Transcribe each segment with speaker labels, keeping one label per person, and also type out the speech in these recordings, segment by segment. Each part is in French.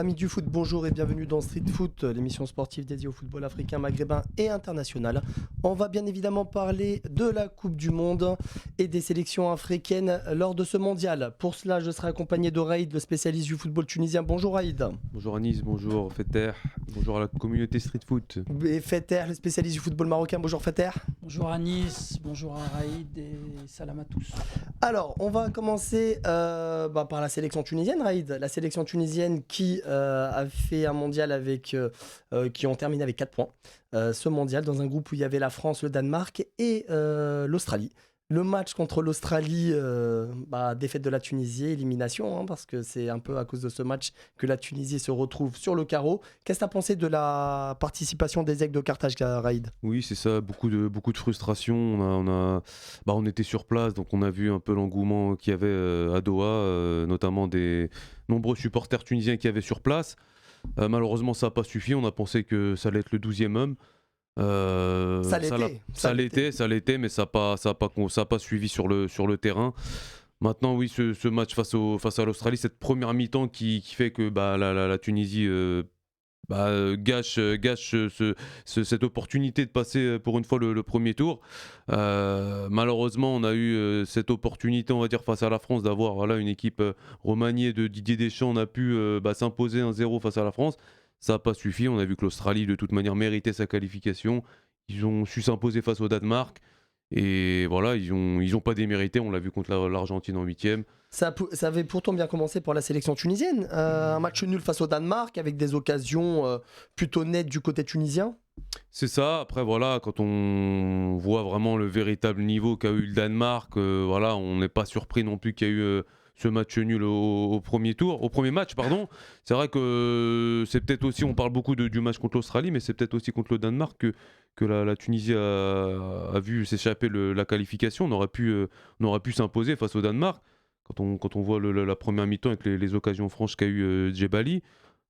Speaker 1: Amis du foot, bonjour et bienvenue dans Street Foot, l'émission sportive dédiée au football africain, maghrébin et international. On va bien évidemment parler de la Coupe du Monde et des sélections africaines lors de ce mondial. Pour cela, je serai accompagné de Raïd, le spécialiste du football tunisien. Bonjour Raïd.
Speaker 2: Bonjour Anis, bonjour Fetter, bonjour à la communauté Street Foot.
Speaker 1: Et Fetter, le spécialiste du football marocain. Bonjour Fetter.
Speaker 3: Bonjour Anis, bonjour à Raïd et salam à tous.
Speaker 1: Alors, on va commencer par la sélection tunisienne, Raïd. La sélection tunisienne qui a fait un mondial qui ont terminé avec 4 points. Ce mondial dans un groupe où il y avait la France, le Danemark et l'Australie. Le match contre l'Australie, défaite de la Tunisie, élimination, parce que c'est un peu à cause de ce match que la Tunisie se retrouve sur le carreau. Qu'est-ce que tu as pensé de la participation des Aigles de Carthage, Raïd?
Speaker 2: Oui, c'est ça, beaucoup de frustration. On était sur place, donc on a vu un peu l'engouement qu'il y avait à Doha, notamment des nombreux supporters tunisiens qui avaient sur place. Malheureusement, ça n'a pas suffi. On a pensé que ça allait être le 12e homme. Ça l'était, mais ça n'a pas suivi sur le terrain. Maintenant, oui, ce match face à l'Australie, cette première mi-temps qui fait que la Tunisie gâche cette opportunité de passer pour une fois le premier tour. Malheureusement, on a eu cette opportunité, on va dire, face à la France, d'avoir une équipe remaniée de Didier Deschamps. On a pu s'imposer 1-0 face à la France. Ça n'a pas suffi. On a vu que l'Australie, de toute manière, méritait sa qualification. Ils ont su s'imposer face au Danemark. Et voilà, ils ont pas démérité. On l'a vu contre l'Argentine en 8e.
Speaker 1: Ça avait pourtant bien commencé pour la sélection tunisienne. Un match nul face au Danemark avec des occasions plutôt nettes du côté tunisien.
Speaker 2: C'est ça. Après, voilà, quand on voit vraiment le véritable niveau qu'a eu le Danemark, on n'est pas surpris non plus qu'il y a eu ce match nul au premier match, pardon. C'est vrai que c'est peut-être aussi, on parle beaucoup du match contre l'Australie, mais c'est peut-être aussi contre le Danemark que la Tunisie a vu s'échapper la qualification. On aurait pu s'imposer face au Danemark. Quand on voit la première mi-temps avec les occasions franches qu'a eu Djebali,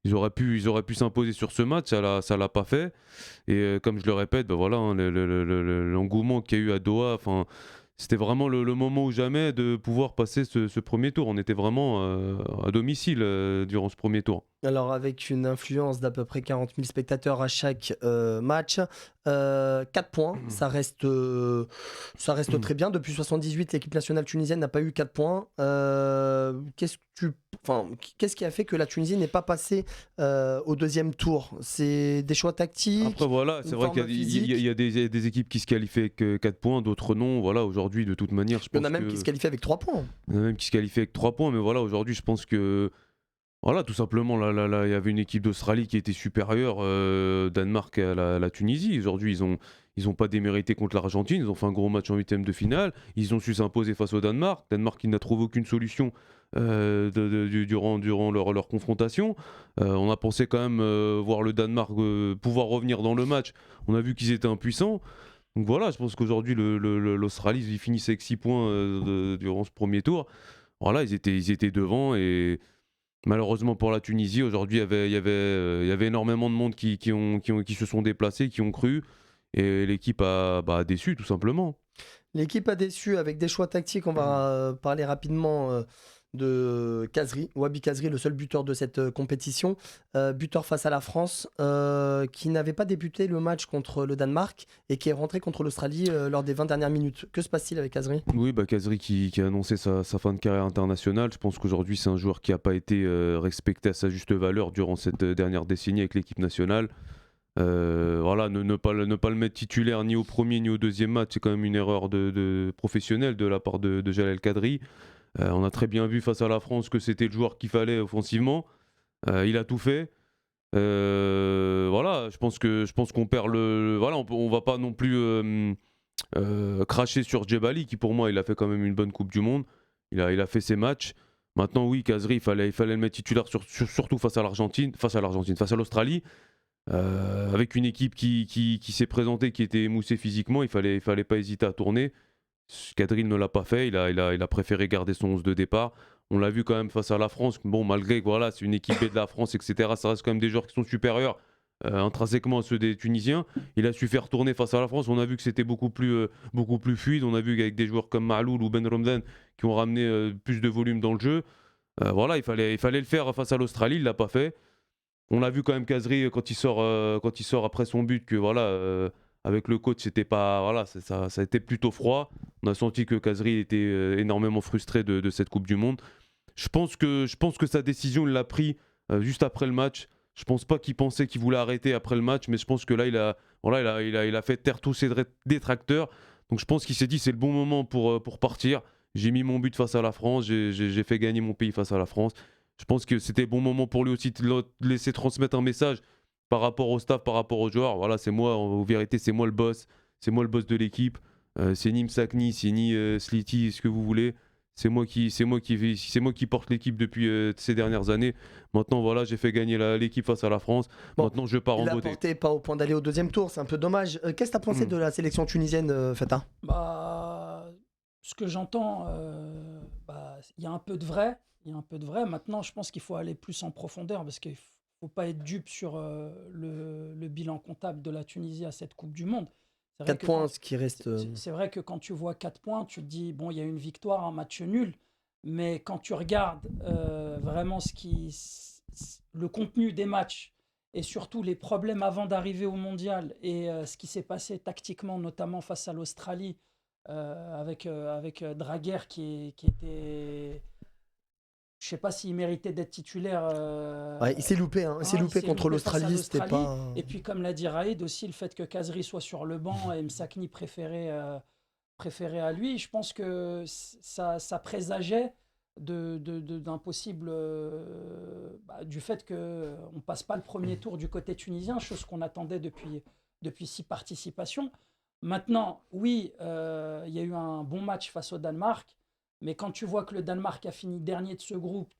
Speaker 2: ils auraient pu s'imposer sur ce match, ça l'a pas fait. Et comme je le répète, l'engouement qu'il y a eu à Doha, c'était vraiment le moment ou jamais de pouvoir passer ce premier tour. On était vraiment à domicile durant ce premier tour.
Speaker 1: Alors avec une influence d'à peu près 40 000 spectateurs à chaque match, 4 points, ça reste très bien. Depuis 78, l'équipe nationale tunisienne n'a pas eu 4 points. Qu'est-ce qui a fait que la Tunisie n'est pas passée au deuxième tour? C'est des choix tactiques?
Speaker 2: Après voilà, c'est vrai qu'il y a des équipes qui se qualifient avec 4 points, d'autres non. Voilà, aujourd'hui de toute manière,
Speaker 1: il y en a même qui se qualifient avec 3 points.
Speaker 2: Il y en a même qui se qualifient avec 3 points, mais voilà, aujourd'hui je pense que voilà, tout simplement, là, il y avait une équipe d'Australie qui était supérieure, Danemark à la Tunisie. Aujourd'hui, ils ont pas démérité contre l'Argentine. Ils ont fait un gros match en 8e de finale. Ils ont su s'imposer face au Danemark. Danemark qui n'a trouvé aucune solution durant leur confrontation. On a pensé quand même voir le Danemark pouvoir revenir dans le match. On a vu qu'ils étaient impuissants. Donc voilà, je pense qu'aujourd'hui, l'Australie, ils finissent avec 6 points durant ce premier tour. Voilà, ils étaient devant et malheureusement pour la Tunisie, aujourd'hui, il y avait énormément de monde qui se sont déplacés, qui ont cru, et l'équipe a déçu tout simplement.
Speaker 1: L'équipe a déçu avec des choix tactiques. On va parler rapidement de Khazri, Wabi Khazri, le seul buteur de cette compétition, buteur face à la France, qui n'avait pas débuté le match contre le Danemark et qui est rentré contre l'Australie lors des 20 dernières minutes. Que se passe-t-il avec Khazri?
Speaker 2: Oui, Khazri qui a annoncé sa fin de carrière internationale. Je pense qu'aujourd'hui c'est un joueur qui n'a pas été respecté à sa juste valeur durant cette dernière décennie avec l'équipe nationale. Ne pas le mettre titulaire ni au premier ni au deuxième match, c'est quand même une erreur de professionnelle de la part de Jalel Khadri. On a très bien vu face à la France que c'était le joueur qu'il fallait offensivement. Il a tout fait. Je pense qu'on perd on va pas non plus cracher sur Djebali qui pour moi il a fait quand même une bonne Coupe du Monde. Il a fait ses matchs. Maintenant oui, Khazri il fallait le mettre titulaire surtout face à l'Australie. Avec une équipe qui s'est présentée, qui était émoussée physiquement, il fallait pas hésiter à tourner. Khadri ne l'a pas fait, il a préféré garder son 11 de départ. On l'a vu quand même face à la France, malgré que c'est une équipe B de la France, etc., ça reste quand même des joueurs qui sont supérieurs intrinsèquement à ceux des Tunisiens. Il a su faire tourner face à la France, on a vu que c'était beaucoup plus fluide, on a vu qu'avec des joueurs comme Ma'loul ou Ben Romdan qui ont ramené plus de volume dans le jeu. Il fallait le faire face à l'Australie, il l'a pas fait. On a vu quand même Kazri quand il sort après son but que voilà, avec le coach, c'était pas, voilà, ça a été plutôt froid. On a senti que Kazri était énormément frustré de cette Coupe du Monde. Je pense que sa décision, il l'a pris juste après le match. Je pense pas qu'il pensait qu'il voulait arrêter après le match, mais je pense que là, il a fait taire tous ses détracteurs. Donc je pense qu'il s'est dit c'est le bon moment pour partir. J'ai mis mon but face à la France, j'ai fait gagner mon pays face à la France. Je pense que c'était le bon moment pour lui aussi de laisser transmettre un message par rapport au staff, par rapport aux joueurs. Voilà, c'est moi, en vérité, c'est moi le boss. C'est moi le boss de l'équipe. C'est ni Msakni, c'est ni Slity, ce que vous voulez. C'est moi qui porte l'équipe depuis ces dernières années. Maintenant, voilà, j'ai fait gagner l'équipe face à la France.
Speaker 1: Bon,
Speaker 2: Maintenant, je pars en
Speaker 1: Il a
Speaker 2: beauté.
Speaker 1: porté pas au point d'aller au deuxième tour, c'est un peu dommage. Qu'est-ce que tu as pensé de la sélection tunisienne, Fata?
Speaker 3: Bah, ce que j'entends, il y a un peu de vrai. Il y a un peu de vrai. Maintenant, je pense qu'il faut aller plus en profondeur parce qu'il ne faut pas être dupe sur le bilan comptable de la Tunisie à cette Coupe du Monde. C'est vrai
Speaker 1: 4
Speaker 3: que
Speaker 1: points,
Speaker 3: quand,
Speaker 1: ce qui reste.
Speaker 3: c'est vrai que quand tu vois 4 points, tu te dis, bon, il y a une victoire, un match nul. Mais quand tu regardes vraiment le contenu des matchs et surtout les problèmes avant d'arriver au mondial et ce qui s'est passé tactiquement, notamment face à l'Australie, avec Draguer qui était. Je sais pas s'il méritait d'être titulaire.
Speaker 1: Ouais, il s'est loupé, hein. Il s'est
Speaker 3: il
Speaker 1: loupé
Speaker 3: s'est
Speaker 1: contre
Speaker 3: loupé face à
Speaker 1: l'Australie, c'était
Speaker 3: l'Australie.
Speaker 1: pas.
Speaker 3: Et puis, comme l'a dit Raïd, aussi le fait que Kazri soit sur le banc et Msakni préféré à lui, je pense que ça présageait d'un possible. Du fait qu'on ne passe pas le premier tour du côté tunisien, chose qu'on attendait depuis 6 participations. Maintenant, oui, il y a eu un bon match face au Danemark, mais quand tu vois que le Danemark a fini dernier de ce groupe,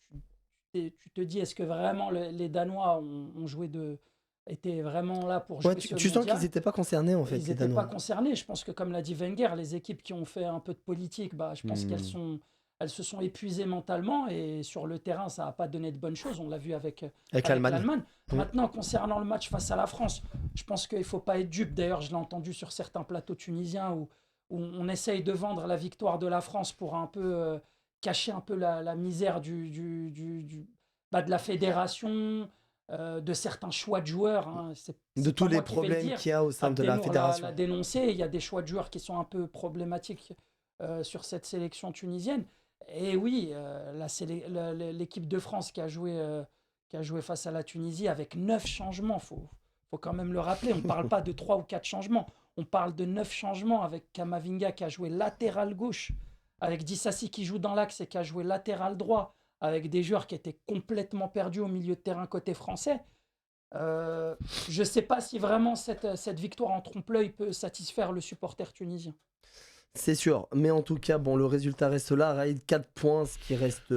Speaker 3: tu te dis, est-ce que vraiment les Danois étaient vraiment là pour jouer
Speaker 1: Ouais,
Speaker 3: ce
Speaker 1: tu sens
Speaker 3: mondial?
Speaker 1: qu'ils n'étaient pas concernés en fait,
Speaker 3: Ils
Speaker 1: les
Speaker 3: n'étaient pas
Speaker 1: Danois.
Speaker 3: concernés. Je pense que, comme l'a dit Wenger, les équipes qui ont fait un peu de politique, je pense elles se sont épuisées mentalement et sur le terrain, ça n'a pas donné de bonnes choses. On l'a vu avec
Speaker 1: Avec l'Allemagne.
Speaker 3: l'Allemagne.
Speaker 1: Mm.
Speaker 3: Maintenant, concernant le match face à la France, je pense qu'il ne faut pas être dupe. D'ailleurs, je l'ai entendu sur certains plateaux tunisiens où on essaye de vendre la victoire de la France pour un peu cacher un peu la misère de la fédération, de certains choix de joueurs. Hein.
Speaker 1: De
Speaker 3: C'est
Speaker 1: tous
Speaker 3: pas
Speaker 1: les
Speaker 3: moi qui vais le
Speaker 1: problèmes
Speaker 3: dire.
Speaker 1: qu'il y a au sein de la
Speaker 3: Abdenour
Speaker 1: fédération.
Speaker 3: l'a dénoncé. Il y a des choix de joueurs qui sont un peu problématiques sur cette sélection tunisienne. Et oui, l'équipe de France qui a joué face à la Tunisie avec 9 changements, faut quand même le rappeler. On ne parle pas de 3 ou 4 changements. On parle de 9 changements avec Kamavinga qui a joué latéral gauche, avec Dissassi qui joue dans l'axe et qui a joué latéral droit, avec des joueurs qui étaient complètement perdus au milieu de terrain côté français. Je ne sais pas si vraiment cette victoire en trompe-l'œil peut satisfaire le supporter tunisien.
Speaker 1: C'est sûr, mais en tout cas, bon, le résultat reste là. Raïd, 4 points, ce qui reste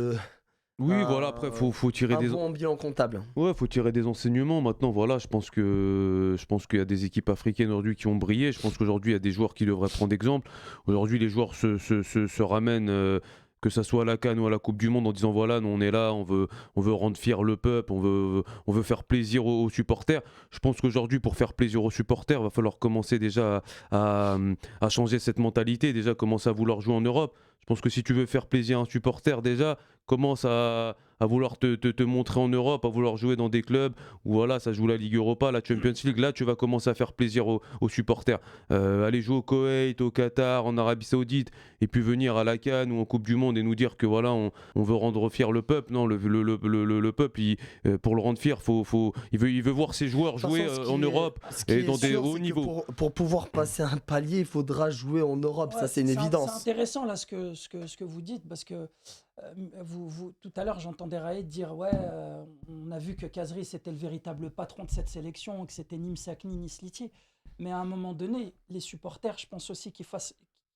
Speaker 2: Oui, voilà, après, faut tirer
Speaker 1: un
Speaker 2: des.
Speaker 1: bon bilan comptable.
Speaker 2: Ouais, faut tirer des enseignements. Maintenant, voilà, je pense qu'il y a des équipes africaines aujourd'hui qui ont brillé. Je pense qu'aujourd'hui, il y a des joueurs qui devraient prendre exemple. Aujourd'hui, les joueurs se ramènent, que ça soit à la CAN ou à la Coupe du Monde, en disant voilà, nous on est là, on veut rendre fier le peuple, on veut faire plaisir aux supporters. Je pense qu'aujourd'hui, pour faire plaisir aux supporters, il va falloir commencer déjà à changer cette mentalité, déjà commencer à vouloir jouer en Europe. Je pense que si tu veux faire plaisir à un supporter, déjà, commence à vouloir te montrer en Europe, à vouloir jouer dans des clubs où voilà, ça joue la Ligue Europa, la Champions League. Là, tu vas commencer à faire plaisir aux supporters. Aller jouer au Koweït, au Qatar, en Arabie Saoudite, et puis venir à la CAN ou en Coupe du Monde et nous dire que voilà, on veut rendre fier le peuple. Non, le peuple, pour le rendre fier, il veut voir ses joueurs jouer en Europe et dans des hauts niveaux.
Speaker 1: Pour pouvoir passer un palier, il faudra jouer en Europe.
Speaker 3: Ouais,
Speaker 1: ça, c'est une évidence.
Speaker 3: C'est intéressant là ce que vous dites parce que tout à l'heure j'entendais Raïd dire ouais on a vu que Kazri c'était le véritable patron de cette sélection, que c'était ni Msakni ni Sliti, mais à un moment donné les supporters je pense aussi qu'ils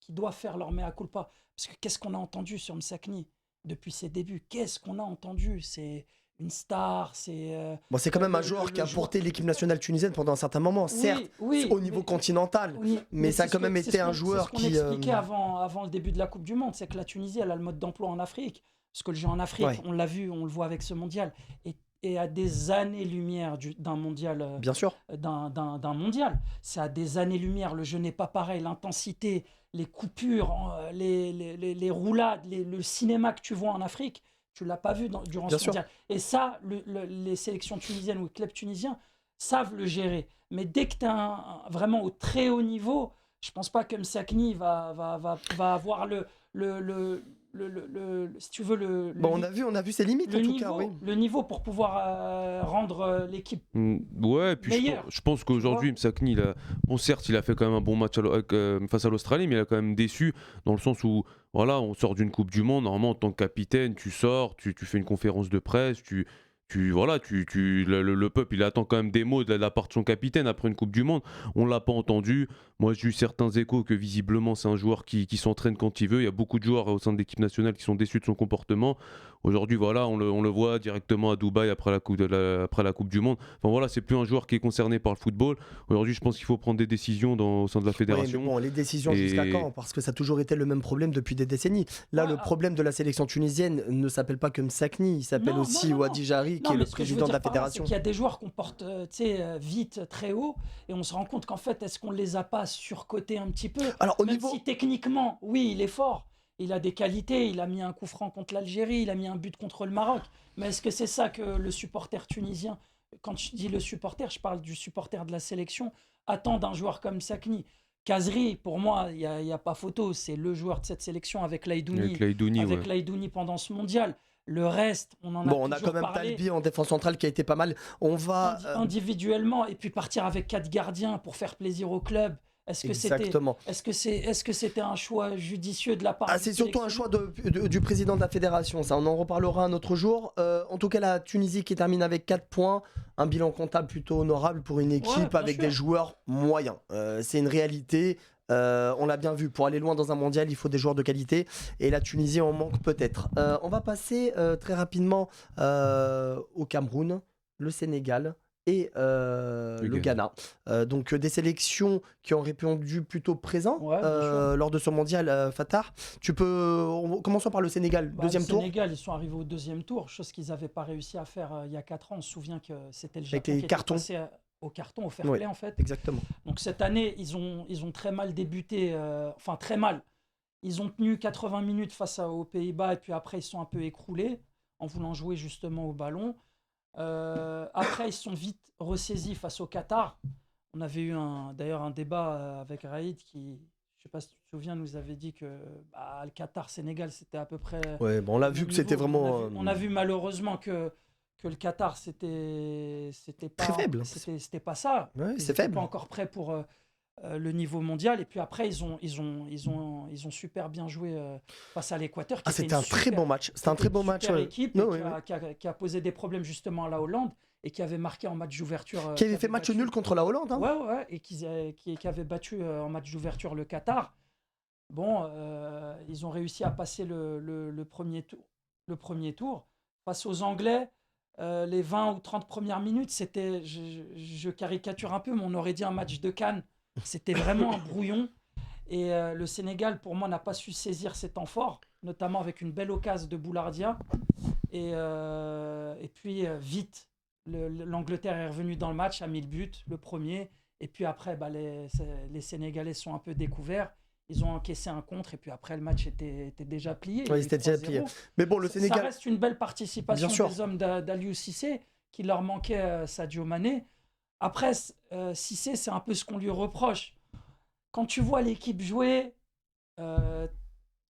Speaker 3: doivent faire leur mea culpa parce que qu'est-ce qu'on a entendu sur Msakni depuis ses débuts, qu'est-ce qu'on a entendu, c'est une star, c'est
Speaker 1: Bon, c'est quand même un joueur qui a porté l'équipe nationale tunisienne pendant un certain moment, certes, au niveau continental, mais ça a quand même été un joueur qui...
Speaker 3: C'est ce qu'on expliquait avant le début de la Coupe du Monde, c'est que la Tunisie, elle a le mode d'emploi en Afrique. Parce que le jeu en Afrique,
Speaker 1: Ouais.
Speaker 3: on l'a vu, on le voit avec ce mondial, et à des années-lumière d'un mondial.
Speaker 1: Bien sûr.
Speaker 3: D'un mondial. C'est à des années-lumière, le jeu n'est pas pareil, l'intensité, les coupures, les roulades, le cinéma que tu vois en Afrique, Tu l'as pas vu durant
Speaker 1: Bien
Speaker 3: ce
Speaker 1: sûr.
Speaker 3: mondial. Et ça, les sélections tunisiennes ou les clubs tunisiens savent le gérer. Mais dès que tu es vraiment au très haut niveau, je pense pas que Msakni va avoir si tu veux,
Speaker 1: Bon, on a vu ses limites en tout cas, oui.
Speaker 3: le niveau pour pouvoir rendre l'équipe
Speaker 2: Ouais, et puis
Speaker 3: meilleure.
Speaker 2: je pense qu'aujourd'hui, Msakni, bon, certes, il a fait quand même un bon match face à l'Australie, mais il a quand même déçu dans le sens où, voilà, on sort d'une Coupe du Monde. Normalement, en tant que capitaine, tu sors, tu fais une conférence de presse, voilà, le peuple, il attend quand même des mots de la part de son capitaine après une Coupe du Monde. On l'a pas entendu. Moi, j'ai eu certains échos que visiblement, c'est un joueur qui s'entraîne quand il veut. Il y a beaucoup de joueurs au sein de l'équipe nationale qui sont déçus de son comportement. Aujourd'hui, voilà, on le voit directement à Dubaï après la Coupe du Monde. Enfin voilà, c'est plus un joueur qui est concerné par le football. Aujourd'hui, je pense qu'il faut prendre des décisions au sein de la fédération.
Speaker 1: Oui, mais bon, les décisions jusqu'à quand? Parce que ça a toujours été le même problème depuis des décennies. Là, le problème de la sélection tunisienne ne s'appelle pas que Msakni, il s'appelle aussi Wadi Jari, qui est le président de la fédération.
Speaker 3: Il y a des joueurs qu'on porte vite, très haut, et on se rend compte qu'en fait, est-ce qu'on ne les a pas surcotés un petit peu?
Speaker 1: Alors,
Speaker 3: Même si techniquement, oui, il est fort, il a des qualités, il a mis un coup franc contre l'Algérie, il a mis un but contre le Maroc. Mais est-ce que c'est ça que le supporter tunisien, quand je dis le supporter, je parle du supporter de la sélection, attend d'un joueur comme Sakni? Kazri, pour moi, il n'y a pas photo, c'est le joueur de cette sélection avec Laïdouni pendant ce mondial. Le reste, on en a
Speaker 1: on a quand même Talbi en défense centrale qui a été pas mal. On va
Speaker 3: individuellement, et puis partir avec 4 gardiens pour faire plaisir au club. Est-ce que c'était un choix judicieux de la part
Speaker 1: c'est surtout un choix du président de la fédération, ça. On en reparlera un autre jour. En tout cas, la Tunisie qui termine avec 4 points, un bilan comptable plutôt honorable pour une équipe avec des joueurs moyens. C'est une réalité. On l'a bien vu, pour aller loin dans un mondial, il faut des joueurs de qualité. Et la Tunisie en manque peut-être. On va passer très rapidement au Cameroun, le Sénégal et le Ghana. Donc des sélections qui ont répondu plutôt présent lors de ce mondial, Fatah. Commençons par le Sénégal, deuxième tour.
Speaker 3: Le Sénégal, ils sont arrivés au deuxième tour, chose qu'ils n'avaient pas réussi à faire il y a 4 ans. On se souvient que c'était le Japon qui était passé au carton, au fair play en fait.
Speaker 1: Exactement.
Speaker 3: Donc cette année, ils ont très mal débuté, enfin très mal. Ils ont tenu 80 minutes face aux Pays-Bas et puis après ils se sont un peu écroulés en voulant jouer justement au ballon. Après, ils se sont vite ressaisis face au Qatar. On avait eu d'ailleurs un débat avec Raïd qui, je ne sais pas si tu te souviens, nous avait dit que le Qatar-Sénégal, c'était à peu près...
Speaker 1: Ouais, on l'a vu que c'était vraiment...
Speaker 3: On a vu malheureusement que le Qatar, c'était pas...
Speaker 1: Très faible.
Speaker 3: C'était pas ça.
Speaker 1: Ouais,
Speaker 3: ils
Speaker 1: c'est
Speaker 3: n'étaient
Speaker 1: faible.
Speaker 3: pas encore prêts pour le niveau mondial. Et puis après, ils ont super bien joué face à l'Équateur.
Speaker 1: C'était un très bon match. C'était un très bon match.
Speaker 3: Équipe qui a posé des problèmes justement à la Hollande et qui avait marqué en match d'ouverture.
Speaker 1: Qui avait fait match nul contre la Hollande. Hein.
Speaker 3: Ouais, et qui avait battu en match d'ouverture le Qatar. Bon, ils ont réussi à passer le premier tour. Face aux Anglais, les 20 ou 30 premières minutes, c'était, je caricature un peu, mais on aurait dit un match de CAN. C'était vraiment un brouillon. Et le Sénégal, pour moi, n'a pas su saisir ces temps forts, notamment avec une belle occasion de Boulardia. Et puis, vite, l'Angleterre est revenue dans le match, a mis le but, le premier. Et puis après, les Sénégalais sont un peu découverts. Ils ont encaissé un contre et puis après le match était déjà plié.
Speaker 1: Oui, c'était déjà plié. Mais bon, le Sénégal...
Speaker 3: Ça reste une belle participation des hommes d'Aliou Cissé, qui leur manquait Sadio Mané. Après, Cissé, c'est un peu ce qu'on lui reproche. Quand tu vois l'équipe jouer,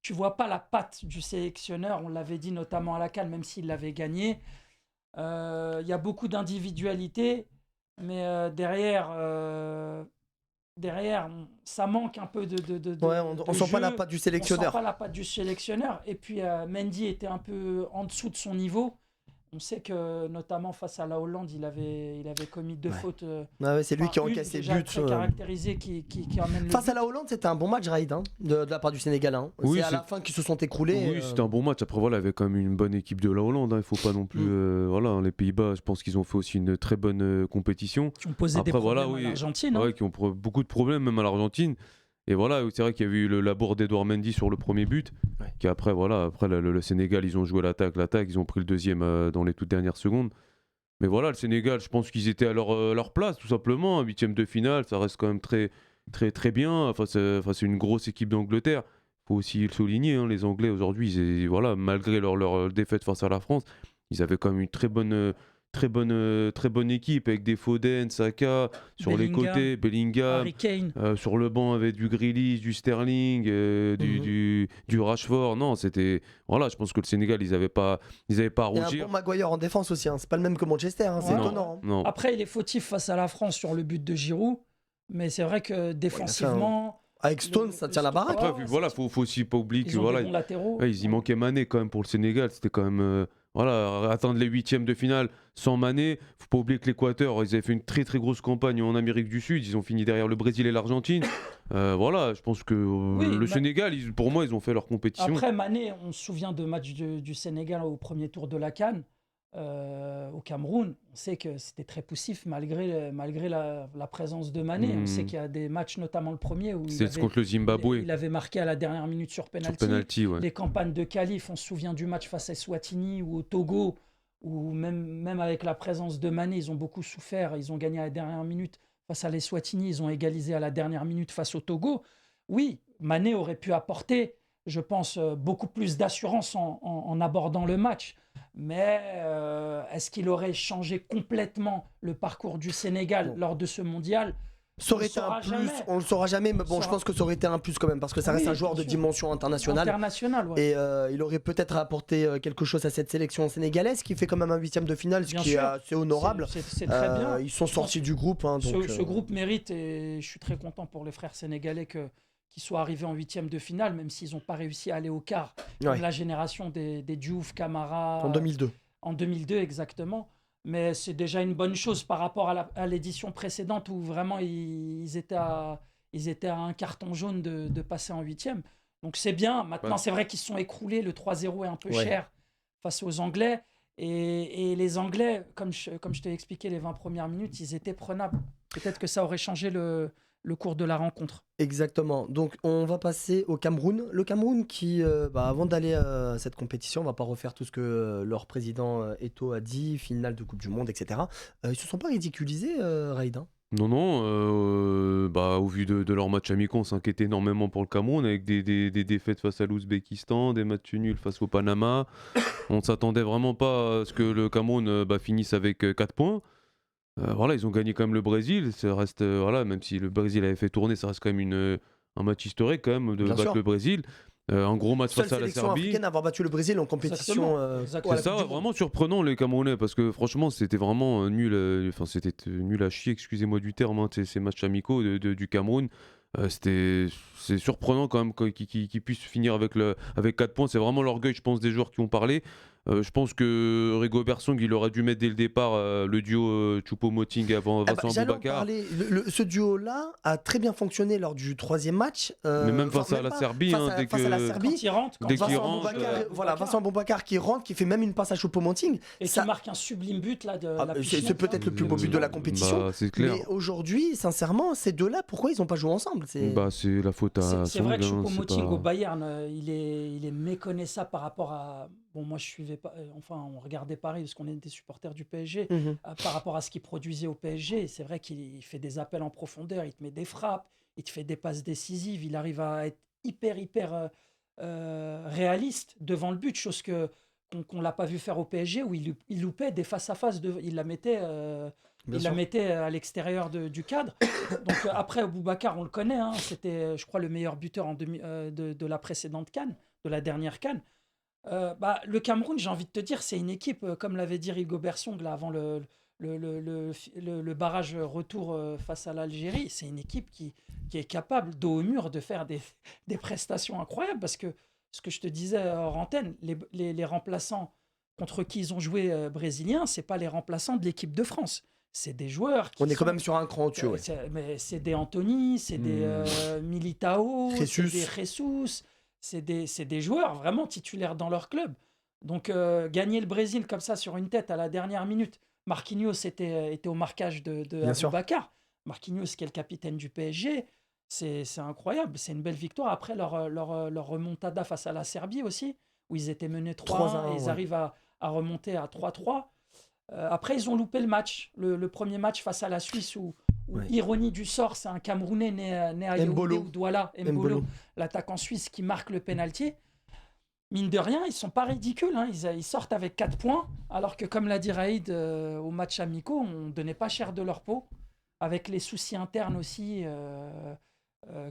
Speaker 3: tu vois pas la patte du sélectionneur. On l'avait dit notamment à la CAN, même s'il l'avait gagné. Il y a beaucoup d'individualité, mais derrière, ça manque un peu de
Speaker 1: on sent pas la patte du sélectionneur.
Speaker 3: On sent pas la patte du sélectionneur. Et puis Mendy était un peu en dessous de son niveau. On sait que notamment face à la Hollande, il avait commis 2 fautes.
Speaker 1: C'est lui qui a encaissé le but.
Speaker 3: Très caractérisé qui amène le
Speaker 1: face
Speaker 3: but.
Speaker 1: à la Hollande, c'était un bon match, Raïd, de la part du Sénégal. Hein.
Speaker 2: Oui,
Speaker 1: c'est à la fin qu'ils se sont écroulés.
Speaker 2: Oui, c'était un bon match. Après, voilà, il y avait quand même une bonne équipe de la Hollande. Il ne faut pas non plus. Les Pays-Bas, je pense qu'ils ont fait aussi une très bonne compétition.
Speaker 3: Qui ont posé des problèmes à l'Argentine.
Speaker 2: Qui ont beaucoup de problèmes, même à l'Argentine. Et voilà, c'est vrai qu'il y avait eu la bourde d'Edouard Mendy sur le premier but. Qui après, le Sénégal, ils ont joué l'attaque, ils ont pris le deuxième dans les toutes dernières secondes. Mais voilà, le Sénégal, je pense qu'ils étaient à leur place, tout simplement. 8e de finale, ça reste quand même très, très, très bien. Face à une grosse équipe d'Angleterre. faut aussi le souligner, hein, les Anglais aujourd'hui, voilà, malgré leur défaite face à la France, ils avaient quand même une très bonne équipe avec des Foden, Saka, sur les
Speaker 3: Bellingham,
Speaker 2: côtés, Bellingham,
Speaker 3: Harry Kane.
Speaker 2: sur le banc avec du Grealish, du Sterling, du Rashford. Non, c'était. Voilà, je pense que le Sénégal, ils n'avaient pas à
Speaker 1: Il y a un
Speaker 2: rougir.
Speaker 1: bon Maguire en défense aussi, hein. C'est pas le même que Manchester, hein. C'est
Speaker 3: Ouais.
Speaker 1: étonnant, hein.
Speaker 2: Non.
Speaker 3: Après, il est fautif face à la France sur le but de Giroud, mais c'est vrai que défensivement,
Speaker 1: Avec Stones, ça tient la baraque.
Speaker 2: Après,
Speaker 3: Ouais,
Speaker 2: voilà, faut aussi pas oublier
Speaker 3: ils
Speaker 2: que
Speaker 3: ont
Speaker 2: voilà,
Speaker 3: des bons latéraux.
Speaker 2: ouais, il manquait Mané quand même pour le Sénégal. C'était quand même. Voilà, atteindre les huitièmes de finale sans Mané. Faut pas oublier que l'Équateur, ils avaient fait une très très grosse campagne en Amérique du Sud. Ils ont fini derrière le Brésil et l'Argentine. Voilà, je pense que le Sénégal, pour moi, ils ont fait leur compétition.
Speaker 3: Après, Mané, on se souvient de matchs du Sénégal au premier tour de la CAN au Cameroun. On sait que c'était très poussif malgré la présence de Mané. On sait qu'il y a des matchs, notamment le premier, où
Speaker 2: C'est contre le Zimbabwe.
Speaker 3: il avait marqué à la dernière minute sur penalty.
Speaker 2: Sur penalty, ouais.
Speaker 3: Les campagnes de qualif, on se souvient du match face à Eswatini ou au Togo, où même avec la présence de Mané, ils ont beaucoup souffert. Ils ont gagné à la dernière minute face à l'Eswatini. Ils ont égalisé à la dernière minute face au Togo. Oui, Mané aurait pu apporter, je pense, beaucoup plus d'assurance en abordant le match. Mais est-ce qu'il aurait changé complètement le parcours du Sénégal lors de ce mondial?
Speaker 1: Ça aurait été un plus, on le saura jamais, mais bon, je pense que ça aurait été un plus quand même, parce que ça reste un joueur de dimension internationale.
Speaker 3: Ouais.
Speaker 1: Et il aurait peut-être apporté quelque chose à cette sélection sénégalaise, qui fait quand même un huitième de finale, ce qui est assez honorable.
Speaker 3: C'est très bien.
Speaker 1: Ils sont sortis du groupe. Hein, donc,
Speaker 3: ce groupe mérite, et je suis très content pour les frères sénégalais qu'ils soient arrivés en huitième de finale, même s'ils n'ont pas réussi à aller au quart. Comme la génération des Diouf, Camara.
Speaker 1: En 2002.
Speaker 3: En 2002, exactement. Mais c'est déjà une bonne chose par rapport à l'édition précédente où vraiment ils étaient à un carton jaune de passer en huitième. Donc c'est bien. Maintenant, c'est vrai qu'ils se sont écroulés. Le 3-0 est un peu cher face aux Anglais. Et les Anglais, comme je t'ai expliqué les 20 premières minutes, ils étaient prenables. Peut-être que ça aurait changé le cours de la rencontre.
Speaker 1: Exactement. Donc on va passer au Cameroun. Le Cameroun qui, avant d'aller à cette compétition, on va pas refaire tout ce que leur président Eto'o a dit, finale de Coupe du Monde, etc. Ils se sont pas ridiculisés, Raïd, hein.
Speaker 2: Non, au vu de leur match amicaux, on s'inquiétait énormément pour le Cameroun avec des défaites face à l'Ouzbékistan, des matchs nuls face au Panama. On ne s'attendait vraiment pas à ce que le Cameroun finisse avec 4 points. Voilà, ils ont gagné quand même le Brésil. Ça reste, même si le Brésil avait fait tourner, ça reste quand même un match historique quand même de battre le Brésil. Un gros match face à la Serbie.
Speaker 1: Africaine à avoir battu le Brésil en compétition.
Speaker 3: Exactement.
Speaker 2: C'est ça, vraiment surprenant les Camerounais parce que franchement c'était vraiment nul. C'était nul à chier, excusez-moi du terme, hein, ces matchs amicaux du Cameroun. C'est surprenant quand même qu'ils puissent finir avec 4 points. C'est vraiment l'orgueil, je pense, des joueurs qui ont parlé. Je pense que Rigobert Song, il aurait dû mettre dès le départ le duo Choupo-Moting avant Vincent Aboubakar.
Speaker 1: Ce duo-là a très bien fonctionné lors du troisième match.
Speaker 2: Mais même face à la Serbie,
Speaker 3: Quand il rentre,
Speaker 1: Vincent Aboubakar qui rentre, qui fait même une passe à Choupo-Moting.
Speaker 3: Et qui marque un sublime but là de la
Speaker 1: c'est peut-être le plus beau but de la compétition.
Speaker 2: C'est clair.
Speaker 1: Mais aujourd'hui, sincèrement, ces deux-là, pourquoi ils n'ont pas joué ensemble?
Speaker 2: C'est la faute à
Speaker 3: C'est vrai que
Speaker 2: Song,
Speaker 3: Choupo-Moting au Bayern, il est méconnaissable par rapport à... Bon, moi, je suivais pas... on regardait Paris parce qu'on est des supporters du PSG. Par rapport à ce qu'il produisait au PSG, c'est vrai qu'il fait des appels en profondeur, il te met des frappes, il te fait des passes décisives, il arrive à être hyper réaliste devant le but, chose qu'on l'a pas vu faire au PSG, où il loupait des face-à-face, il la mettait à l'extérieur du cadre. Donc après, Aboubakar, on le connaît, hein, c'était, je crois, le meilleur buteur de la précédente CAN, de la dernière CAN. Le Cameroun, j'ai envie de te dire, c'est une équipe, comme l'avait dit Rigobert Song là, avant le barrage retour face à l'Algérie, c'est une équipe qui est capable, dos au mur, de faire des prestations incroyables. Parce que ce que je te disais hors antenne, les remplaçants contre qui ils ont joué brésiliens, c'est pas les remplaçants de l'équipe de France. C'est des joueurs qui
Speaker 1: On est quand même sur un cran au-dessus.
Speaker 3: Mais c'est des Anthony, c'est des Militao, c'est des Jesus. C'est des joueurs vraiment titulaires dans leur club. Donc gagner le Brésil comme ça sur une tête à la dernière minute. Marquinhos était au marquage de Aboubakar. Marquinhos qui est le capitaine du PSG. C'est incroyable, c'est une belle victoire. Après leur remontada face à la Serbie aussi, où ils étaient menés 3-1 et ils arrivent à remonter à 3-3. Après ils ont loupé le match, le premier match face à la Suisse où où,
Speaker 1: Ouais.
Speaker 3: ironie du sort, c'est un Camerounais né à Yaoundé
Speaker 1: Mbolo.
Speaker 3: ou Douala,
Speaker 1: Mbolo.
Speaker 3: l'attaquant suisse qui marque le pénalty. Mine de rien, ils sont pas ridicules, hein. Ils sortent avec 4 points, alors que comme l'a dit Raïd, au match amicaux, on donnait pas cher de leur peau, avec les soucis internes aussi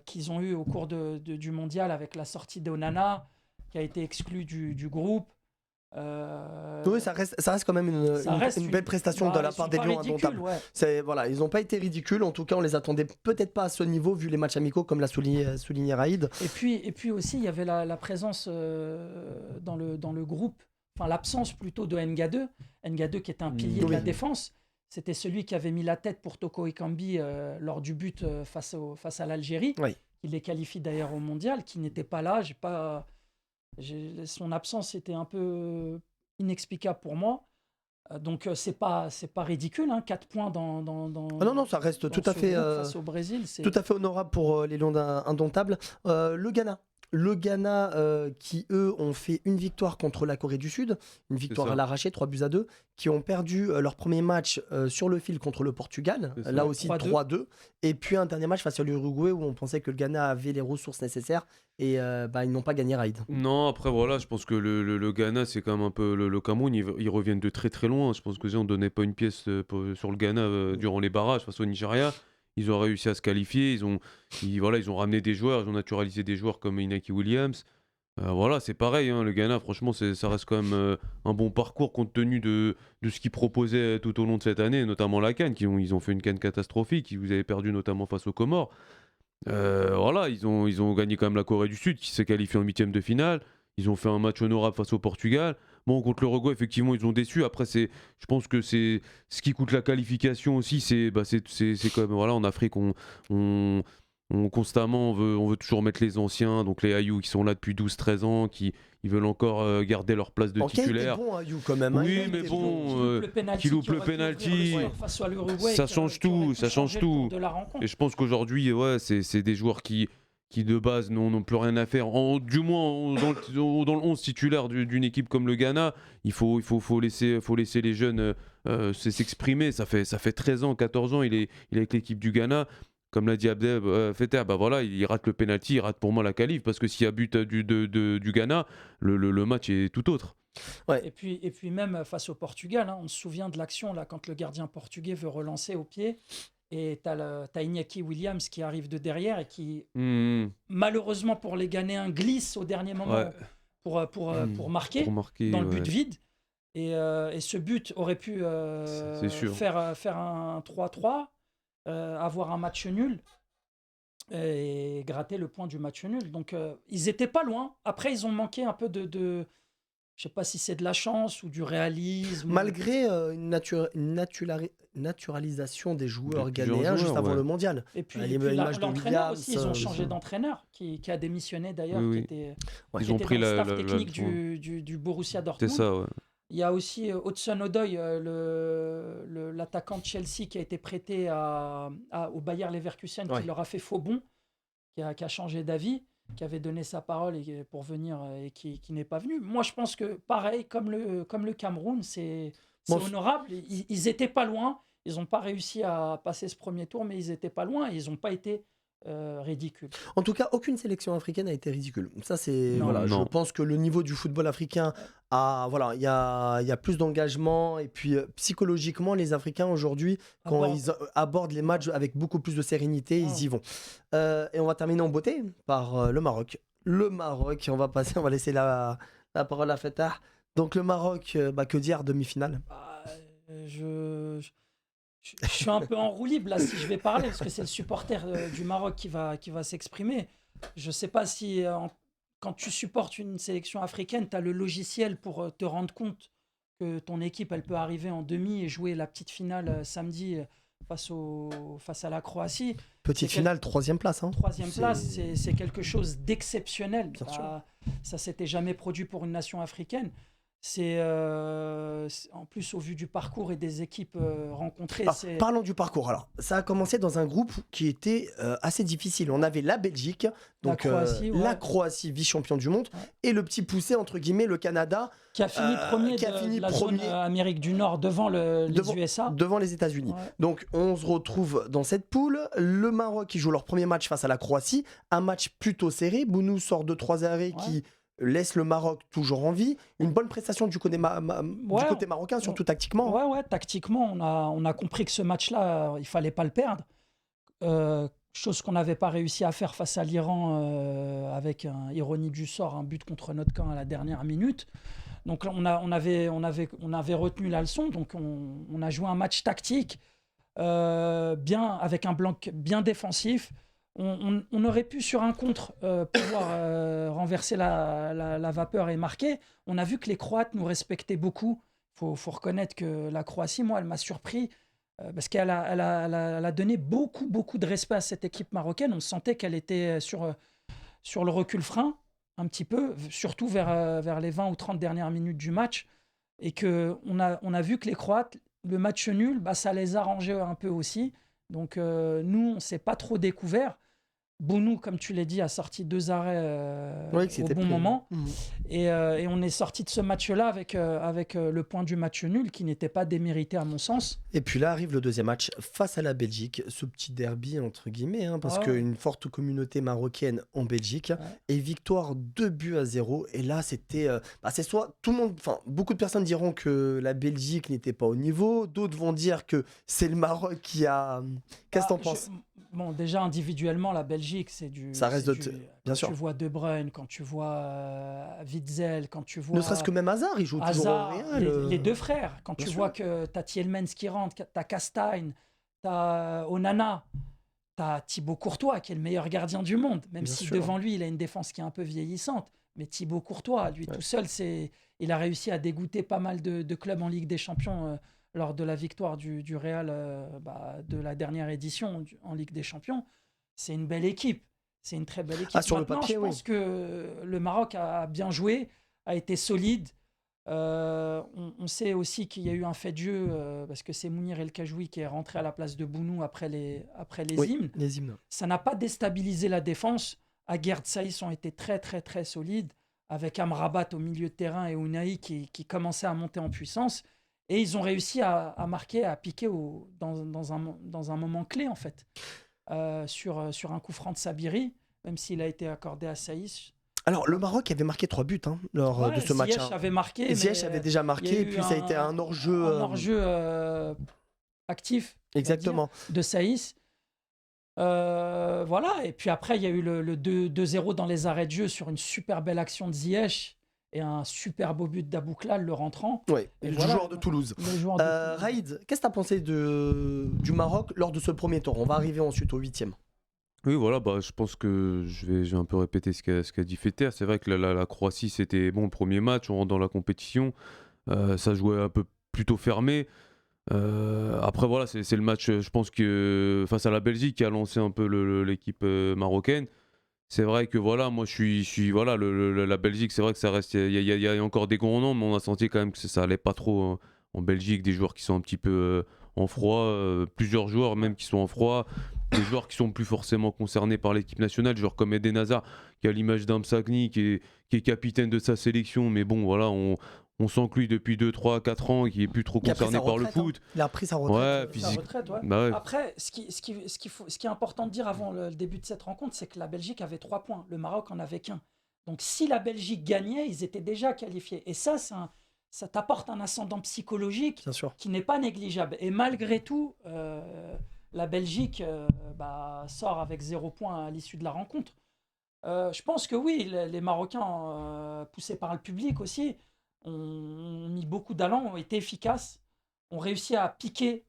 Speaker 3: qu'ils ont eu au cours du mondial, avec la sortie d'Onana, qui a été exclu du groupe.
Speaker 1: Oui, ça reste quand même une belle prestation de la part des Lions indomptables.
Speaker 3: Ouais.
Speaker 1: Voilà, ils n'ont pas été ridicules. En tout cas, on les attendait peut-être pas à ce niveau vu les matchs amicaux, comme l'a souligné Raïd.
Speaker 3: Et puis aussi, il y avait la présence dans le groupe, enfin l'absence plutôt de Nga2. Nga2 qui était un pilier de la défense. C'était celui qui avait mis la tête pour Toko Ekambi lors du but face à l'Algérie.
Speaker 1: Oui.
Speaker 3: Il les qualifie d'ailleurs au mondial, qui n'était pas là. Son absence était un peu inexplicable pour moi. Donc c'est pas ridicule, hein, 4 points dans
Speaker 1: non, ça reste tout à fait
Speaker 3: face au Brésil,
Speaker 1: tout à fait honorable pour les Lions indomptables. Le Ghana qui eux ont fait une victoire contre la Corée du Sud, une victoire à l'arraché, 3-2, qui ont perdu leur premier match sur le fil contre le Portugal, là aussi 3-2, et puis un dernier match face à l'Uruguay où on pensait que le Ghana avait les ressources nécessaires et ils n'ont pas gagné Raïd.
Speaker 2: Non, après voilà, je pense que le Ghana c'est quand même un peu le Cameroun, ils reviennent de très très loin. Je pense que si on donnait pas une pièce sur le Ghana durant les barrages face au Nigeria, ils ont réussi à se qualifier, ils ont ramené des joueurs, ils ont naturalisé des joueurs comme Inaki Williams. Voilà, c'est pareil, hein, le Ghana, franchement, ça reste quand même un bon parcours compte tenu de ce qu'ils proposaient tout au long de cette année, notamment la CAN, ils ont fait une CAN catastrophique, ils vous avez perdu notamment face aux Comores. Voilà, ils ont gagné quand même la Corée du Sud, qui s'est qualifiée en 8e de finale. Ils ont fait un match honorable face au Portugal. Bon, contre l'Uruguay, effectivement, ils ont déçu. Après, je pense que c'est ce qui coûte la qualification aussi. C'est quand même, voilà, en Afrique, on constamment, on veut toujours mettre les anciens, donc les Ayou qui sont là depuis 12-13 ans, ils veulent encore garder leur place de titulaire.
Speaker 1: Bon, Ayou, quand même.
Speaker 2: Oui, mais bon, qui loupe le penalty, ça change tout, ça change tout. Et je pense qu'aujourd'hui, ouais, c'est des joueurs qui de base n'ont plus rien à faire. Du moins dans le 11 titulaire d'une équipe comme le Ghana, il faut laisser les jeunes s'exprimer. Ça fait 13 ans, 14 ans, il est avec l'équipe du Ghana. Comme l'a dit Abdel Fetter, voilà, il rate le penalty, il rate pour moi la qualif, parce que s'il y a but du Ghana, le match est tout autre.
Speaker 1: Ouais.
Speaker 3: Et puis même face au Portugal, hein, on se souvient de l'action là quand le gardien portugais veut relancer au pied. Et t'as Iñaki Williams qui arrive de derrière et qui, malheureusement pour les Ghanéens, glisse au dernier moment pour marquer dans le but vide. Et ce but aurait pu faire un 3-3, avoir un match nul et gratter le point du match nul. Donc ils n'étaient pas loin. Après, ils ont manqué un peu de je sais pas si c'est de la chance ou du réalisme.
Speaker 1: Malgré une naturalisation des joueurs ghanéens juste avant le mondial.
Speaker 3: Et puis l'entraîneur aussi, ils ont changé d'entraîneur qui a démissionné d'ailleurs, qui était dans le staff technique du Borussia Dortmund.
Speaker 2: C'est ça, ouais.
Speaker 3: Il y a aussi Hudson-Odoi, l'attaquant de Chelsea qui a été prêté au Bayer Leverkusen, qui leur a fait faux bond, qui a changé d'avis, qui avait donné sa parole pour venir et qui n'est pas venu. Moi, je pense que pareil, comme le Cameroun, c'est honorable. Ils étaient pas loin. Ils n'ont pas réussi à passer ce premier tour, mais ils étaient pas loin et ils n'ont pas été ridicules.
Speaker 1: En tout cas, aucune sélection africaine n'a été ridicule. Ça, c'est je pense que le niveau du football africain il y a plus d'engagement et puis psychologiquement, les Africains aujourd'hui, quand ils abordent les matchs avec beaucoup plus de sérénité, ils y vont. Et on va terminer en beauté par le Maroc. Le Maroc, on va laisser la parole à Fettah. Donc le Maroc, que dire, demi-finale.
Speaker 3: Je suis un peu en roue libre là si je vais parler parce que c'est le supporter du Maroc qui va s'exprimer. Je sais pas si quand tu supportes une sélection africaine, tu as le logiciel pour te rendre compte que ton équipe elle peut arriver en demi et jouer la petite finale samedi face à la Croatie.
Speaker 1: Petite finale, 3e place. Hein.
Speaker 3: 3e place, c'est quelque chose d'exceptionnel. Ça s'était jamais produit pour une nation africaine. En plus, au vu du parcours et des équipes rencontrées,
Speaker 1: Parlons du parcours. Alors, ça a commencé dans un groupe qui était assez difficile. On avait la Belgique, donc la Croatie, vice-champion du monde, et le petit poussé, entre guillemets, le Canada,
Speaker 3: qui a fini premier de la zone Amérique du Nord devant les USA.
Speaker 1: Devant les États-Unis. Ouais. Donc, on se retrouve dans cette poule. Le Maroc qui joue leur premier match face à la Croatie. Un match plutôt serré. Bounou sort de 3 arrêts qui laisse le Maroc toujours en vie. Une bonne prestation du côté, du côté marocain, surtout tactiquement.
Speaker 3: Ouais, tactiquement, on a compris que ce match-là, il fallait pas le perdre. Chose qu'on n'avait pas réussi à faire face à l'Iran avec, ironie du sort, un but contre notre camp à la dernière minute. Donc on avait retenu la leçon. Donc on a joué un match tactique, bien, avec un bloc bien défensif. On aurait pu, sur un contre, pouvoir renverser la vapeur et marquer. On a vu que les Croates nous respectaient beaucoup. Faut reconnaître que la Croatie, moi, elle m'a surpris parce qu'elle a donné beaucoup de respect à cette équipe marocaine. On sentait qu'elle était sur le recul-frein, un petit peu, surtout vers les 20 ou 30 dernières minutes du match. Et qu'on a vu que les Croates, le match nul, ça les arrangeait un peu aussi. Donc nous, on ne s'est pas trop découvert. Bounou, comme tu l'as dit, a sorti 2 arrêts au bon moment. Et on est sorti de ce match-là avec le point du match nul qui n'était pas démérité à mon sens.
Speaker 1: Et puis là arrive le deuxième match face à la Belgique, ce petit derby entre guillemets, parce qu'une forte communauté marocaine en Belgique, et victoire 2-0. Et là c'était, c'est soit tout le monde, beaucoup de personnes diront que la Belgique n'était pas au niveau, d'autres vont dire que c'est le Maroc qui a... Qu'est-ce que t'en penses ?
Speaker 3: Bon, déjà individuellement, la Belgique, c'est du.
Speaker 1: Ça reste bien sûr.
Speaker 3: Quand tu vois De Bruyne, quand tu vois Witzel, quand tu vois.
Speaker 1: Ne serait-ce que même Hazard, il joue toujours au Real.
Speaker 3: Les deux frères. Quand tu vois que t'as Tielemans qui rentre, t'as Castagne, t'as Onana, t'as Thibaut Courtois qui est le meilleur gardien du monde. Même bien si sûr. Devant lui, il a une défense qui est un peu vieillissante. Mais Thibaut Courtois, lui tout seul, il a réussi à dégoûter pas mal de clubs en Ligue des Champions. Lors de la victoire du Real de la dernière édition en Ligue des Champions. C'est une belle équipe. C'est une très belle équipe.
Speaker 1: Sur le papier,
Speaker 3: je pense que le Maroc a bien joué, a été solide. On sait aussi qu'il y a eu un fait de jeu, parce que c'est Mounir El Kajoui qui est rentré à la place de Bounou après les hymnes.
Speaker 1: Les hymnes.
Speaker 3: Ça n'a pas déstabilisé la défense. Aguerd Saïs ont été très, très, très solides, avec Amrabat au milieu de terrain et Ounahi qui commençait à monter en puissance. Et ils ont réussi à marquer, à piquer dans un moment clé, en fait, sur un coup franc de Sabiri, même s'il a été accordé à Saïs.
Speaker 1: Alors, le Maroc avait marqué 3 buts lors de ce match.
Speaker 3: Ziyech avait marqué.
Speaker 1: Ziyech avait déjà marqué, et puis ça a été un hors-jeu.
Speaker 3: Un hors-jeu actif.
Speaker 1: Exactement.
Speaker 3: De Saïs. Voilà, et puis après, il y a eu le 2-0 dans les arrêts de jeu sur une super belle action de Ziyech. Et un super beau but d'Abouklal, le rentrant.
Speaker 1: Oui, joueur de Toulouse. Raïd, qu'est-ce que tu as pensé du Maroc lors de ce premier tour ? On va arriver ensuite au 8e.
Speaker 2: Oui, voilà, je pense que je vais un peu répéter ce qu'a dit Fetter. C'est vrai que la Croatie, c'était le premier match, on rentre dans la compétition. Ça jouait un peu plutôt fermé. Après, voilà, c'est le match, je pense, que face à la Belgique qui a lancé un peu l'équipe marocaine. C'est vrai que voilà, moi je suis voilà, la Belgique, c'est vrai que ça reste, il y a encore des grands noms, mais on a senti quand même que ça allait pas trop en Belgique, des joueurs qui sont un petit peu en froid, plusieurs joueurs même qui sont en froid, des joueurs qui sont plus forcément concernés par l'équipe nationale, des joueurs comme Eden Hazard qui a l'image d'Amsakni qui est capitaine de sa sélection, mais bon voilà, on sent que lui depuis 2, 3, 4 ans qui est plus trop concerné par le foot.
Speaker 1: Il a pris sa retraite.
Speaker 3: Après, ce qui est important de dire avant le début de cette rencontre, c'est que la Belgique avait 3 points, le Maroc en avait qu'1. Donc si la Belgique gagnait, ils étaient déjà qualifiés. Et ça t'apporte un ascendant psychologique qui n'est pas négligeable. Et malgré tout, la Belgique sort avec 0 points à l'issue de la rencontre. Je pense que oui, les Marocains, poussés par le public aussi, ont mis beaucoup d'allant, ont été efficaces, ont réussi à piquer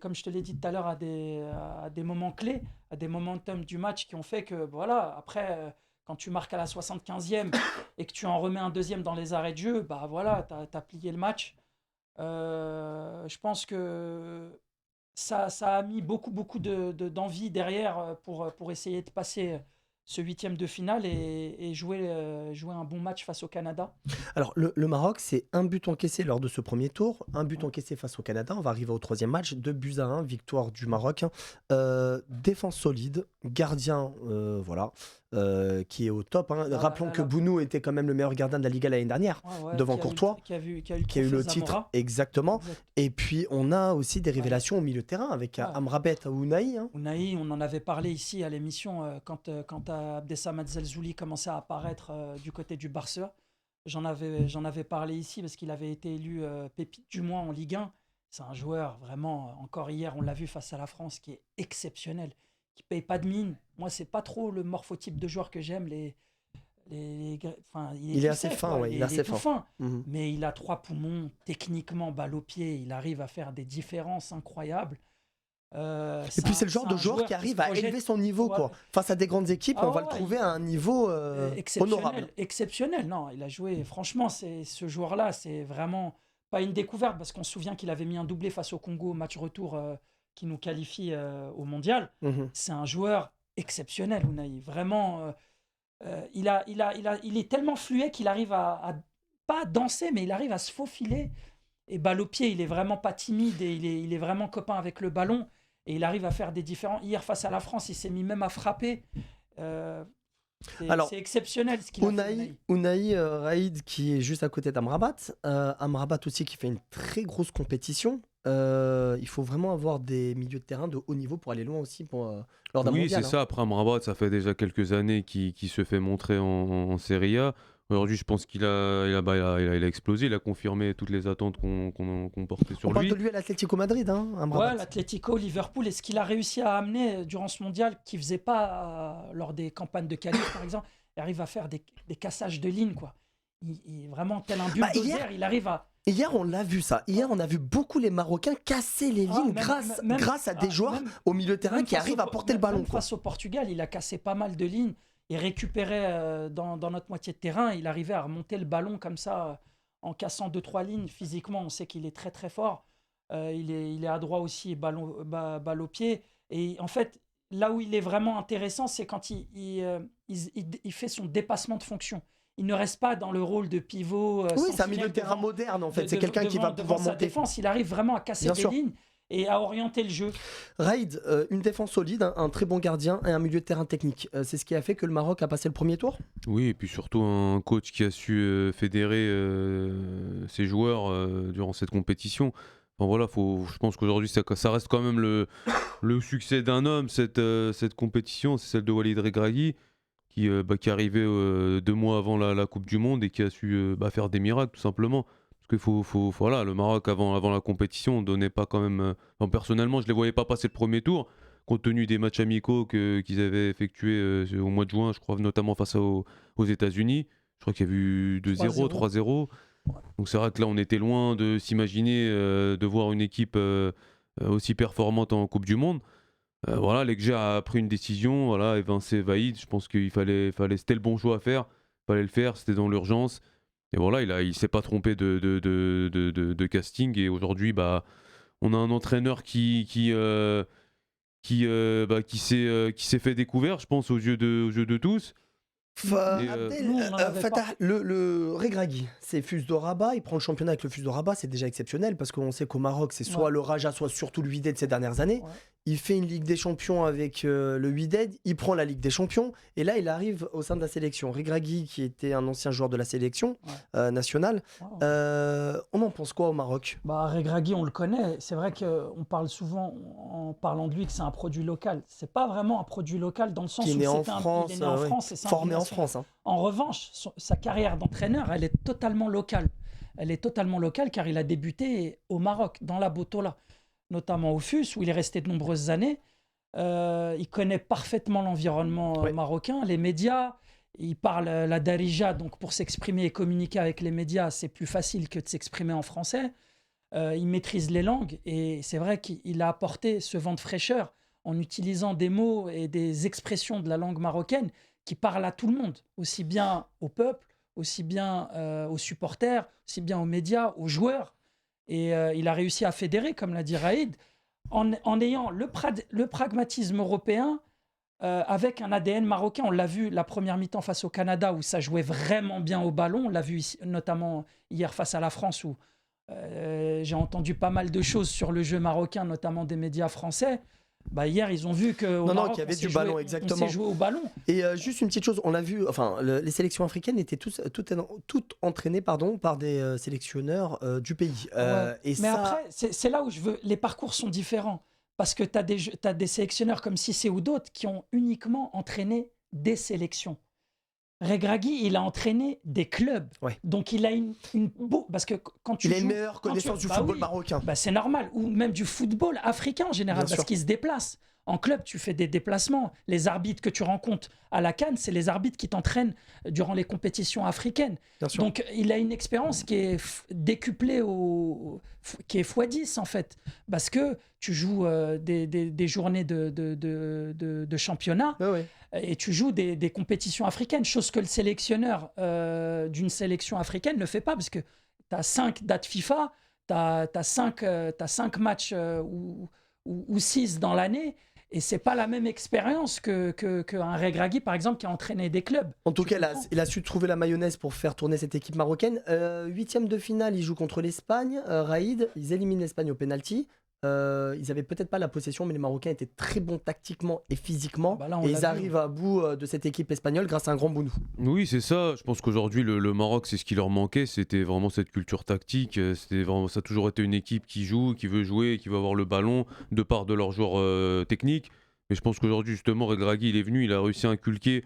Speaker 3: comme je te l'ai dit tout à l'heure, à des moments clés, à des momentum du match qui ont fait que, voilà, après, quand tu marques à la 75e et que tu en remets un deuxième dans les arrêts de jeu, voilà, t'as plié le match. Je pense que ça a mis beaucoup d'envie derrière pour essayer de passer ce huitième de finale et jouer un bon match face au Canada.
Speaker 1: Alors, le Maroc, c'est un but encaissé lors de ce premier tour, un but encaissé face au Canada. On va arriver au troisième match, 2-1, victoire du Maroc. Défense solide, gardien, voilà, qui est au top. Hein. Rappelons que Bounou était quand même le meilleur gardien de la Liga l'année dernière, devant Courtois,
Speaker 3: qui a eu
Speaker 1: le titre,
Speaker 3: Zamora.
Speaker 1: exactement.
Speaker 3: Exact.
Speaker 1: Et puis, on a aussi des révélations au milieu de terrain avec Amrabat ou Ounahi. Hein.
Speaker 3: Ounahi, on en avait parlé ici à l'émission quand Abdessamad Zelzouli commençait à apparaître du côté du Barça. J'en avais parlé ici parce qu'il avait été élu pépite du mois en Ligue 1. C'est un joueur vraiment, encore hier, on l'a vu face à la France, qui est exceptionnel, qui paye pas de mine. Moi, c'est pas trop le morphotype de joueur que j'aime.
Speaker 1: Il est assez fin, ouais, il est assez
Speaker 3: tout
Speaker 1: fin.
Speaker 3: fin. Mais il a 3 poumons, techniquement, balle au pied. Il arrive à faire des différences incroyables.
Speaker 1: Et puis c'est le genre de joueur qui arrive à élever son niveau quoi. Face à des grandes équipes, on va le trouver à un niveau honorable.
Speaker 3: Exceptionnel, non, il a joué, franchement, ce joueur-là, c'est vraiment pas une découverte, parce qu'on se souvient qu'il avait mis un doublé face au Congo au match retour qui nous qualifie au mondial. C'est un joueur exceptionnel, Ounahi. Vraiment, il est tellement fluet qu'il arrive à pas danser, mais il arrive à se faufiler. Et balle au pied, il est vraiment pas timide et il est vraiment copain avec le ballon. Et il arrive à faire des différents. Hier, face à la France, il s'est mis même à frapper. C'est exceptionnel ce qu'il a fait.
Speaker 1: Ounahi Raïd qui est juste à côté d'Amrabat. Amrabat aussi qui fait une très grosse compétition. Il faut vraiment avoir des milieux de terrain de haut niveau pour aller loin aussi lors d'un mondial.
Speaker 2: Oui, c'est ça. Après Amrabat, ça fait déjà quelques années qu'il se fait montrer en Serie A. Aujourd'hui, je pense qu'il a explosé, il a confirmé toutes les attentes qu'on portait sur lui.
Speaker 1: On parle de lui à l'Atlético Madrid, hein, Amrabat.
Speaker 3: Ouais, l'Atlético, Liverpool, et ce qu'il a réussi à amener durant ce mondial, qu'il ne faisait pas lors des campagnes de qualif, par exemple, il arrive à faire des cassages de ligne, quoi. Il est vraiment tel un bulldozer, il arrive à...
Speaker 1: Hier, on l'a vu ça. Hier, on a vu beaucoup les Marocains casser les lignes grâce à des joueurs au milieu de terrain qui arrivent à porter le ballon.
Speaker 3: Face au Portugal, il a cassé pas mal de lignes. Il récupérait dans notre moitié de terrain, il arrivait à remonter le ballon comme ça, en cassant 2-3 lignes. Physiquement, on sait qu'il est très très fort. Il est adroit aussi, balle au pied. Et en fait, là où il est vraiment intéressant, c'est quand il fait son dépassement de fonction. Il ne reste pas dans le rôle de pivot.
Speaker 1: Oui, c'est un milieu de terrain moderne en fait. C'est quelqu'un qui va pouvoir monter.
Speaker 3: Défense, il arrive vraiment à casser des lignes et à orienter le jeu.
Speaker 1: Raïd, une défense solide, un très bon gardien et un milieu de terrain technique. C'est ce qui a fait que le Maroc a passé le premier tour.
Speaker 2: Oui, et puis surtout un coach qui a su fédérer ses joueurs durant cette compétition. Enfin, voilà, je pense qu'aujourd'hui, ça reste quand même le succès d'un homme, cette compétition. C'est celle de Walid Regragui, qui est arrivé 2 mois avant la Coupe du Monde et qui a su faire des miracles, tout simplement. Parce que voilà, le Maroc, avant la compétition, on donnait pas quand même... personnellement, je ne les voyais pas passer le premier tour, compte tenu des matchs amicaux qu'ils avaient effectués au mois de juin, je crois, notamment face aux États-Unis. Je crois qu'il y a eu 2-0, 3-0. Donc c'est vrai que là, on était loin de s'imaginer de voir une équipe aussi performante en Coupe du Monde. Voilà, l'Egger a pris une décision, voilà, évincer Vaïd. Je pense qu'il fallait, c'était le bon choix à faire. Il fallait le faire, c'était dans l'urgence. Et voilà, il s'est pas trompé de casting. Et aujourd'hui, on a un entraîneur qui s'est fait découvert, je pense, aux yeux de tous.
Speaker 1: Fatah, le Regragui, c'est Fus de Rabat, il prend le championnat avec le Fus de Rabat, c'est déjà exceptionnel parce qu'on sait qu'au Maroc, c'est soit le Raja, soit surtout le Wydad de ces dernières années. Ouais. Il fait une Ligue des Champions avec le Wydad, il prend la Ligue des Champions et là il arrive au sein de la sélection. Regragui, qui était un ancien joueur de la sélection nationale, on en pense quoi au Maroc?
Speaker 3: Regragui, on le connaît, c'est vrai qu'on parle souvent en parlant de lui que c'est un produit local. C'est pas vraiment un produit local dans le sens où il est né en France et
Speaker 1: formé en France. Hein.
Speaker 3: En revanche, sa carrière d'entraîneur, elle est totalement locale. Elle est totalement locale car il a débuté au Maroc, dans la Botola, notamment au FUS, où il est resté de nombreuses années. Il connaît parfaitement l'environnement marocain, les médias. Il parle la darija, donc pour s'exprimer et communiquer avec les médias, c'est plus facile que de s'exprimer en français. Il maîtrise les langues et c'est vrai qu'il a apporté ce vent de fraîcheur en utilisant des mots et des expressions de la langue marocaine qui parlent à tout le monde, aussi bien au peuple, aussi bien aux supporters, aussi bien aux médias, aux joueurs. Et il a réussi à fédérer, comme l'a dit Raïd, en ayant le pragmatisme européen, avec un ADN marocain. On l'a vu la première mi-temps face au Canada où ça jouait vraiment bien au ballon. On l'a vu ici, notamment hier face à la France où j'ai entendu pas mal de choses sur le jeu marocain, notamment des médias français. Bah hier, ils ont vu qu'au Maroc,
Speaker 1: qu'il y avait du ballon, exactement.
Speaker 3: On s'est joué au ballon.
Speaker 1: Et juste une petite chose, on l'a vu, enfin, les sélections africaines étaient toutes entraînées par des sélectionneurs du pays.
Speaker 3: Ouais.
Speaker 1: Et
Speaker 3: Mais
Speaker 1: ça...
Speaker 3: après, c'est là où je veux. Les parcours sont différents. Parce que tu as des sélectionneurs comme Cissé ou d'autres qui ont uniquement entraîné des sélections. Regragui, il a entraîné des clubs.
Speaker 1: Ouais.
Speaker 3: Donc il a parce que quand tu
Speaker 1: il a une meilleure connaissance du football marocain.
Speaker 3: Bah c'est normal. Ou même du football africain en général, parce qu'il se déplace. En club, tu fais des déplacements. Les arbitres que tu rencontres à la CAN, c'est les arbitres qui t'entraînent durant les compétitions africaines. Donc, il a une expérience qui est décuplée, qui est x10 en fait. Parce que tu joues des journées de championnat et tu joues des compétitions africaines, chose que le sélectionneur d'une sélection africaine ne fait pas, parce que tu as 5 dates FIFA, tu as 5 matchs ou 6 dans l'année. Et c'est pas la même expérience qu'un Regragui, par exemple, qui a entraîné des clubs.
Speaker 1: En tout cas, il a su trouver la mayonnaise pour faire tourner cette équipe marocaine. 8e de finale, ils jouent contre l'Espagne. Raïd, ils éliminent l'Espagne au penalty. Ils avaient peut-être pas la possession, mais les Marocains étaient très bons tactiquement et physiquement. Et ils arrivent à bout de cette équipe espagnole grâce à un grand Bounou.
Speaker 2: Oui, c'est ça. Je pense qu'aujourd'hui, le Maroc, c'est ce qui leur manquait. C'était vraiment cette culture tactique. Ça a toujours été une équipe qui joue, qui veut jouer, qui veut avoir le ballon, de part de leurs joueurs techniques. Mais je pense qu'aujourd'hui, justement, Regragui, il est venu, il a réussi à inculquer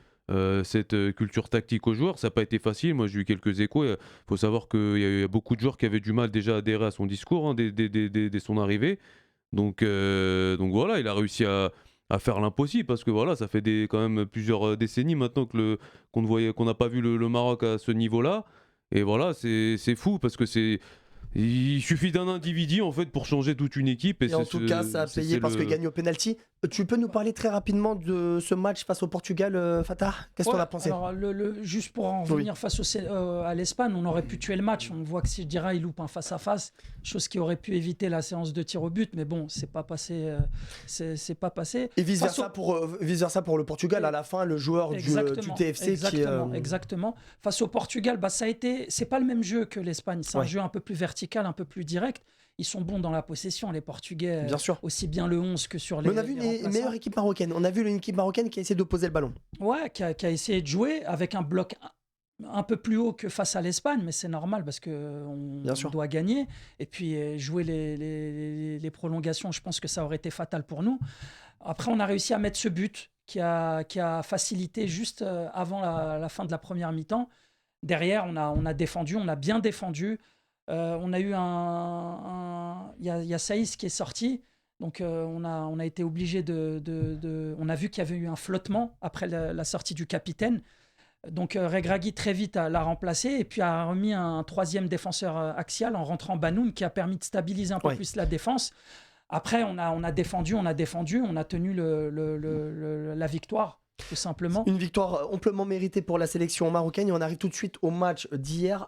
Speaker 2: cette culture tactique aux joueurs. Ça n'a pas été facile. Moi, j'ai eu quelques échos. Il faut savoir qu'il y a beaucoup de joueurs qui avaient du mal déjà à adhérer à son discours dès son arrivée. Donc voilà, il a réussi à faire l'impossible, parce que voilà, ça fait quand même plusieurs décennies maintenant qu'on n'a pas vu le Maroc à ce niveau-là. Et voilà, c'est fou, parce que il suffit d'un individu en fait pour changer toute une équipe.
Speaker 1: Et en tout cas, ça a payé parce qu'il gagne au penalty. Tu peux nous parler très rapidement de ce match face au Portugal, Fatah? Qu'est-ce que tu en as pensé?
Speaker 3: Alors, juste pour en revenir face à l'Espagne, on aurait pu tuer le match. On voit que si je dirais, il loupe un face-à-face, chose qui aurait pu éviter la séance de tir au but. Mais bon, c'est pas passé. C'est pas passé.
Speaker 1: Et vice-versa pour le Portugal, à la fin, le joueur du TFC
Speaker 3: Exactement. Face au Portugal, c'est pas le même jeu que l'Espagne. C'est un jeu un peu plus vertical, un peu plus direct. Ils sont bons dans la possession, les Portugais, bien sûr. Aussi bien le 11 que sur les.
Speaker 1: Mais on a vu une meilleure équipe marocaine. On a vu une équipe marocaine qui a essayé de poser le ballon.
Speaker 3: Ouais, qui a essayé de jouer avec un bloc un peu plus haut que face à l'Espagne, mais c'est normal parce qu'on doit gagner. Et puis jouer les prolongations, je pense que ça aurait été fatal pour nous. Après, on a réussi à mettre ce but qui a facilité juste avant la fin de la première mi-temps. Derrière, on a défendu, on a bien défendu. On a eu il y a Saïs qui est sorti, donc on a été obligé on a vu qu'il y avait eu un flottement après la sortie du capitaine. Donc Regragui très vite l'a remplacé et puis a remis un 3e défenseur axial en rentrant Banoum, qui a permis de stabiliser un peu plus la défense. Après on a défendu, on a tenu la victoire. Tout simplement.
Speaker 1: Une victoire amplement méritée pour la sélection marocaine. Et on arrive tout de suite au match d'hier.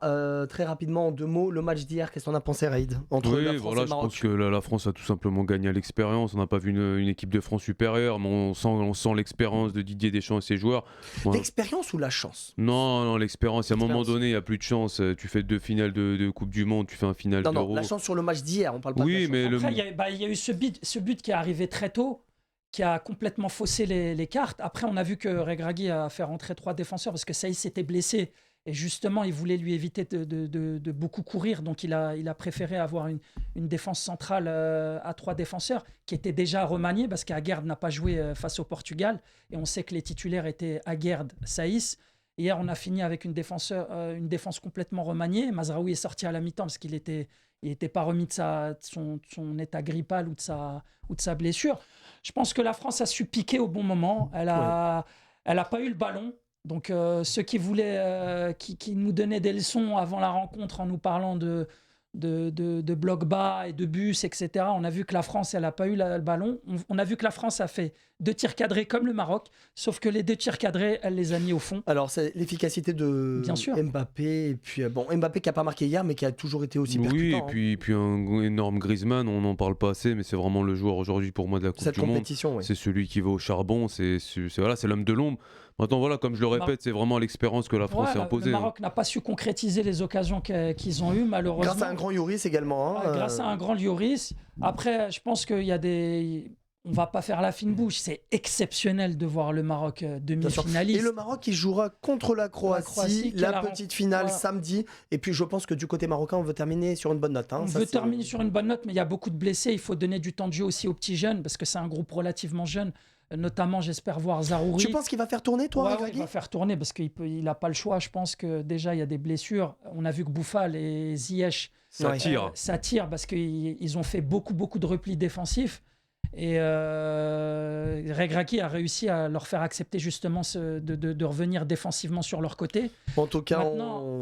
Speaker 1: Très rapidement, en 2 mots, le match d'hier, qu'est-ce qu'on a pensé, Raïd, entre la France et le Maroc?
Speaker 2: Je pense que la France a tout simplement gagné à l'expérience. On n'a pas vu une équipe de France supérieure, mais on sent l'expérience de Didier Deschamps et ses joueurs.
Speaker 1: L'expérience ou la chance?
Speaker 2: Non, l'expérience. À un moment donné, il n'y a plus de chance. Tu fais 2 finales de Coupe du Monde, tu fais un final d'Euro.
Speaker 1: Non, la chance sur le match d'hier, on parle pas de la chance.
Speaker 3: Mais après, il y a eu ce but qui est arrivé très tôt, qui a complètement faussé les cartes. Après, on a vu que Regragui a fait rentrer 3 défenseurs parce que Saïs s'était blessé. Et justement, il voulait lui éviter de beaucoup courir. Donc, il a préféré avoir une défense centrale à 3 défenseurs qui était déjà remaniée parce qu'Aguerd n'a pas joué face au Portugal. Et on sait que les titulaires étaient Aguerd, Saïs. Hier, on a fini avec une défense complètement remaniée. Mazraoui est sorti à la mi-temps parce qu'il n'était pas remis de son état grippal ou de sa blessure. Je pense que la France a su piquer au bon moment. Elle a pas eu le ballon. Donc ceux qui voulaient, qui nous donnaient des leçons avant la rencontre en nous parlant de bloc bas et de bus, etc. On a vu que la France, elle n'a pas eu le ballon. On a vu que la France a fait 2 tirs cadrés comme le Maroc, sauf que les 2 tirs cadrés, elle les a mis au fond.
Speaker 1: Alors, c'est l'efficacité de
Speaker 3: Bien sûr.
Speaker 1: Mbappé. Et puis, Mbappé qui n'a pas marqué hier, mais qui a toujours été aussi percutant.
Speaker 2: Oui, et puis un énorme Griezmann, on n'en parle pas assez, mais c'est vraiment le joueur aujourd'hui pour moi de la Coupe
Speaker 1: Cette
Speaker 2: du Monde.
Speaker 1: compétition, oui.
Speaker 2: C'est celui qui va au charbon, c'est l'homme de l'ombre. Maintenant, voilà, comme je le répète, c'est vraiment l'expérience que la France s'est imposée.
Speaker 3: Le Maroc n'a pas su concrétiser les occasions qu'ils ont eues, malheureusement.
Speaker 1: Grâce à un grand Lloris également.
Speaker 3: Grâce à un grand Lloris. Après, je pense qu'il y a des... On va pas faire la fine bouche. C'est exceptionnel de voir le Maroc demi-finaliste.
Speaker 1: Et le Maroc qui jouera contre la Croatie, la petite finale samedi. Et puis je pense que du côté marocain, on veut terminer sur une bonne note.
Speaker 3: On veut terminer sur une bonne note, mais il y a beaucoup de blessés. Il faut donner du temps de jeu aussi aux petits jeunes, parce que c'est un groupe relativement jeune. Notamment, j'espère voir Zaroury.
Speaker 1: Tu penses qu'il va faire tourner, toi,
Speaker 3: Il va faire tourner, parce qu'il n'a pas le choix. Je pense que déjà, il y a des blessures. On a vu que Bouffal et Ziyech...
Speaker 2: Ça
Speaker 3: tire, parce qu'ils ont fait beaucoup de replis défensifs. Et Regragui a réussi à leur faire accepter justement de revenir défensivement sur leur côté.
Speaker 1: En tout cas,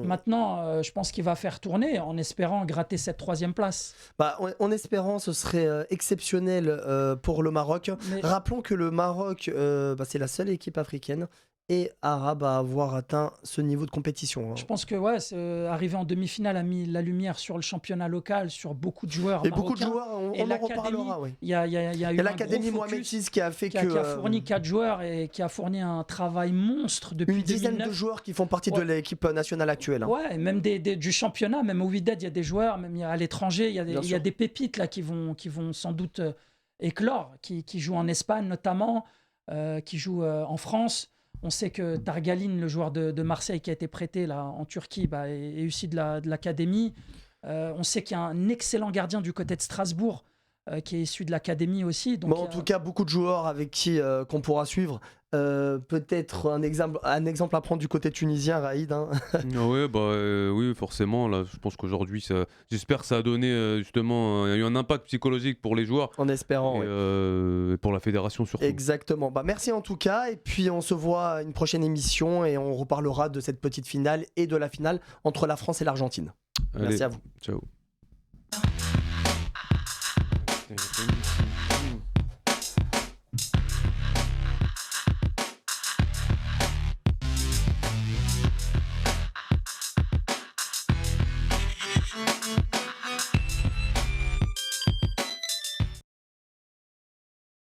Speaker 3: maintenant je pense qu'il va faire tourner en espérant gratter cette 3e place.
Speaker 1: En espérant, ce serait exceptionnel pour le Maroc. Mais... Rappelons que le Maroc, c'est la seule équipe africaine et arabe à avoir atteint ce niveau de compétition.
Speaker 3: Je pense que arriver en demi-finale a mis la lumière sur le championnat local, sur beaucoup de joueurs
Speaker 1: et
Speaker 3: marocains.
Speaker 1: Beaucoup de joueurs, on en reparlera. Oui.
Speaker 3: Il y a eu
Speaker 1: l'académie Mohamed VI qui a fait
Speaker 3: qui a fourni 4 joueurs et qui a fourni un travail monstre depuis
Speaker 1: une dizaine
Speaker 3: 2009.
Speaker 1: De joueurs qui font partie de l'équipe nationale actuelle.
Speaker 3: Ouais, et même du championnat, même au Wydad, il y a des joueurs, même à l'étranger, il y a des pépites là qui vont sans doute éclore, qui jouent en Espagne notamment, qui jouent en France. On sait que Targaline, le joueur de Marseille qui a été prêté là, en Turquie, est issu de l'académie. On sait qu'il y a un excellent gardien du côté de Strasbourg qui est issu de l'académie aussi. Donc,
Speaker 1: en tout cas, beaucoup de joueurs avec qui qu'on pourra suivre. Peut-être un exemple à prendre du côté tunisien, Raïd.
Speaker 2: Oui, forcément. Là, je pense qu'aujourd'hui, j'espère que ça a donné justement il y a eu un impact psychologique pour les joueurs.
Speaker 1: En espérant.
Speaker 2: Et pour la fédération surtout.
Speaker 1: Exactement. Merci en tout cas. Et puis on se voit à une prochaine émission et on reparlera de cette petite finale et de la finale entre la France et l'Argentine. Merci à vous.
Speaker 2: Ciao.